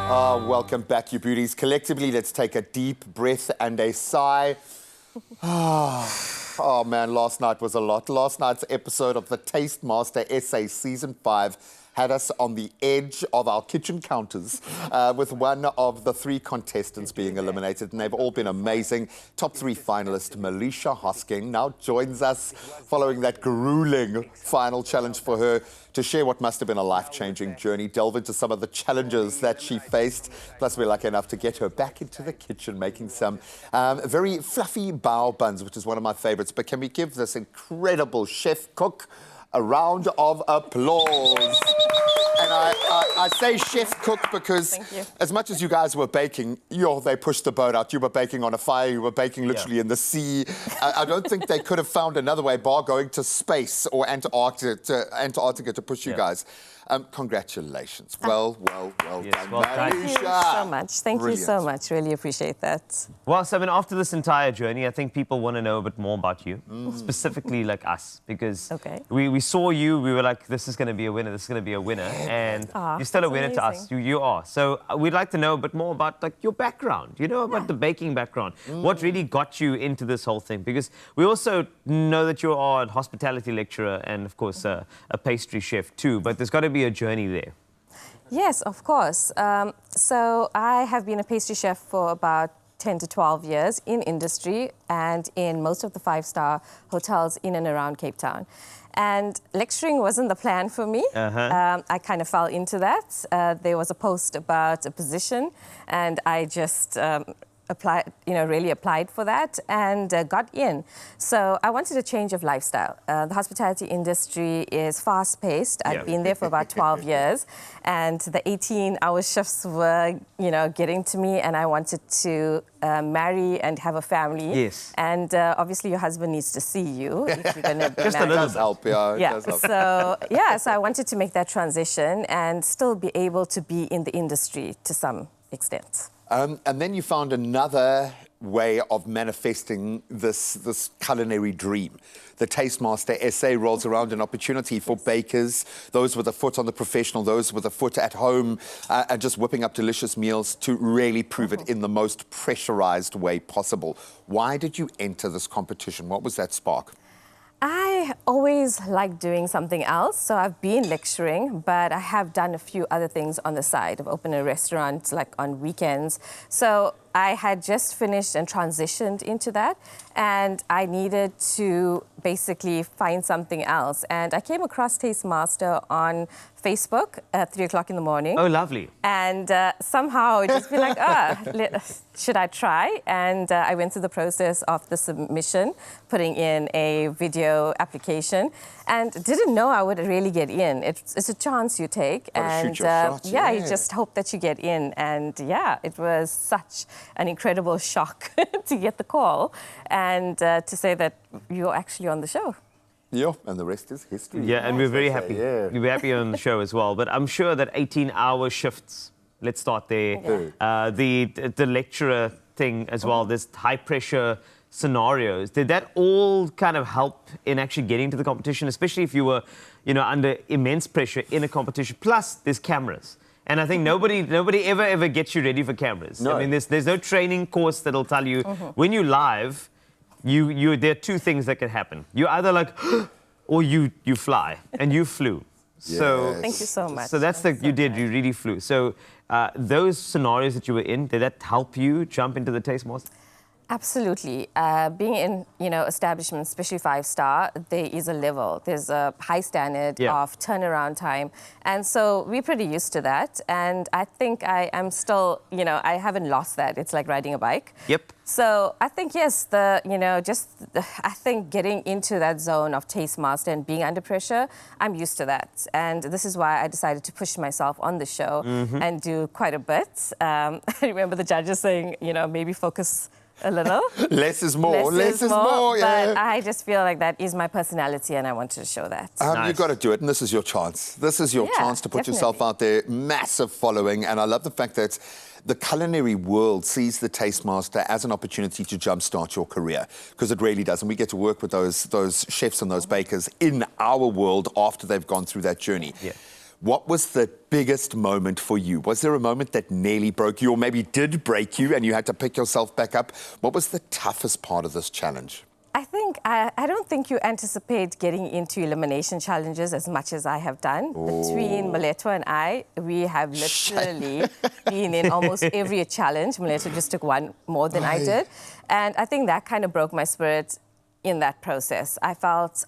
Welcome back, you beauties. Collectively, let's take a deep breath and a sigh. Oh, man, last night was a lot. Last night's episode of the Tastemaster SA Season 5 had us on the edge of our kitchen counters with one of the 3 contestants being eliminated, and they've all been amazing. Top 3 finalist Melicia Hosking now joins us following that grueling final challenge for her to share what must have been a life-changing journey, delve into some of the challenges that she faced. Plus, we're lucky enough to get her back into the kitchen making some very fluffy bao buns, which is one of my favorites. But can we give this incredible chef cook a round of applause? And I say chef cook because as much as you guys were baking, they pushed the boat out. You were baking on a fire. You were baking literally in the sea. I don't think they could have found another way, bar going to space or Antarctica to push you guys. Congratulations. Well done. Thank you so much. Thank you so much. Really appreciate that. Well, so after this entire journey, I think people want to know a bit more about you, specifically like us, because we saw you, we were like, this is going to be a winner, this is going to be a winner, and you're still a winner to us. You are. So we'd like to know a bit more about like your background, about the baking background. What really got you into this whole thing? Because we also know that you are a hospitality lecturer and, of course, a pastry chef too, but there's got to be a journey there. Yes, of course. So I have been a pastry chef for about 10 to 12 years in industry and in most of the 5-star hotels in and around Cape Town. And lecturing wasn't the plan for me. I kind of fell into that. There was a post about a position and I just really applied for that and got in. So I wanted a change of lifestyle. The hospitality industry is fast-paced. I'd been there for about 12 years, and the 18-hour shifts were, getting to me, and I wanted to marry and have a family. Yes. And obviously your husband needs to see you if you're going to be Just married. a little does help, yeah. So I wanted to make that transition and still be able to be in the industry to some extent. And then you found another way of manifesting this culinary dream. The Tastemaster SA rolls around an opportunity for bakers, those with a foot on the professional, those with a foot at home, and just whipping up delicious meals to really prove it in the most pressurized way possible. Why did you enter this competition? What was that spark? I always like doing something else, so I've been lecturing, but I have done a few other things on the side. I've opened a restaurant like on weekends. So I had just finished and transitioned into that, and I needed to basically find something else. And I came across Tastemaster on Facebook at 3 o'clock in the morning. Oh, lovely. And somehow it just be like, should I try? And I went through the process of the submission, putting in a video application, and didn't know I would really get in. It's a chance you take. And shoot your shot, you just hope that you get in. And it was such an incredible shock to get the call and to say that you're actually on the show. Yeah, and the rest is history. Yeah, and we're very happy. We're happy on the show as well. But I'm sure that 18-hour shifts, let's start there. The lecturer thing as well, this high-pressure scenarios, did that all kind of help in actually getting to the competition, especially if you were, under immense pressure in a competition? Plus, there's cameras. And I think nobody ever gets you ready for cameras. No. I mean, there's no training course that'll tell you when you live, there are 2 things that can happen. You either like, or you fly, and you flew. So thank you so much. So that's you really flew. So those scenarios that you were in, did that help you jump into the Tastemaster? Absolutely. Being in, establishments, especially 5-star, there is a level. There's a high standard of turnaround time. And so we're pretty used to that. And I think I am still, I haven't lost that. It's like riding a bike. Yep. So I think, yes, I think getting into that zone of Tastemaster and being under pressure, I'm used to that. And this is why I decided to push myself on the show and do quite a bit. I remember the judges saying, maybe focus a little. Less is more. Less is more. Yeah. But I just feel like that is my personality, and I wanted to show that. You've got to do it, and this is your chance. This is your chance to put yourself out there. Massive following, and I love the fact that the culinary world sees the Tastemaster as an opportunity to jumpstart your career, because it really does. And we get to work with those chefs and those bakers in our world after they've gone through that journey. Yeah. What was the biggest moment for you? Was there a moment that nearly broke you or maybe did break you and you had to pick yourself back up? What was the toughest part of this challenge? I don't think you anticipate getting into elimination challenges as much as I have done. Between Melicia and I, we have literally been in almost every challenge. Melicia just took one more than I did. And I think that kind of broke my spirit in that process. I felt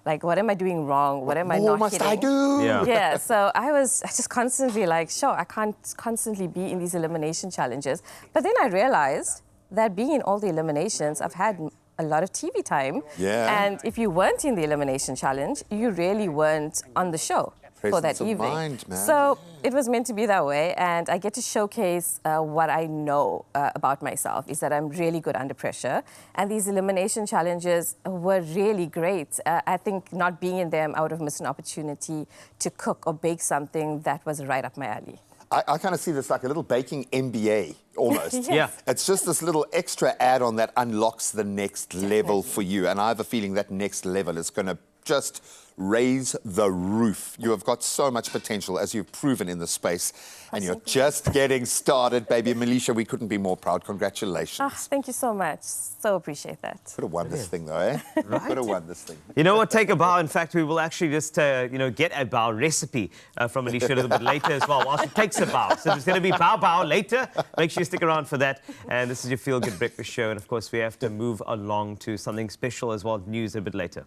like, what am I doing wrong? What am I not must hitting? I do? Yeah, so I just constantly like, sure, I can't constantly be in these elimination challenges. But then I realized that being in all the eliminations, I've had a lot of TV time. Yeah. And if you weren't in the elimination challenge, you really weren't on the show for that evening. Mind, man. So it was meant to be that way, and I get to showcase what I know about myself, is that I'm really good under pressure. And these elimination challenges were really great. I think not being in them, I would have missed an opportunity to cook or bake something that was right up my alley. I kind of see this like a little baking MBA, almost. Yes. Yeah. It's just this little extra add-on that unlocks the next level for you. And I have a feeling that next level is going to just raise the roof. You have got so much potential, as you've proven in the space. And you're just getting started, baby. Melicia, we couldn't be more proud. Congratulations. Thank you so much. So appreciate that. Could have won this thing, though, eh? Right. Could have won this thing. You know what? Take a bow. In fact, we will actually just, get a bow recipe from Melicia a little bit later as well, while she takes a bow. So there's going to be bow later. Make sure you stick around for that. And this is your Feel Good Breakfast Show. And, of course, we have to move along to something special as well, news a bit later.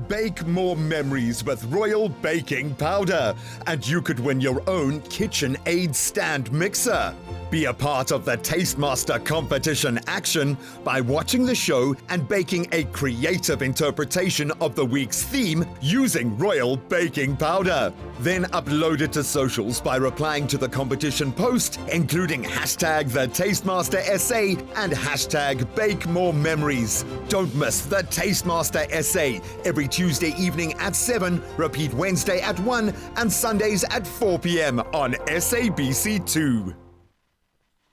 Bake more memories with Royal Baking Powder, and you could win your own KitchenAid stand mixer. Be a part of the Tastemaster competition action by watching the show and baking a creative interpretation of the week's theme using Royal Baking Powder. Then upload it to socials by replying to the competition post, including hashtag the Tastemaster SA and hashtag Bake More Memories. Don't miss the Tastemaster SA every Tuesday evening at 7, repeat Wednesday at 1 and Sundays at 4 p.m. on SABC2.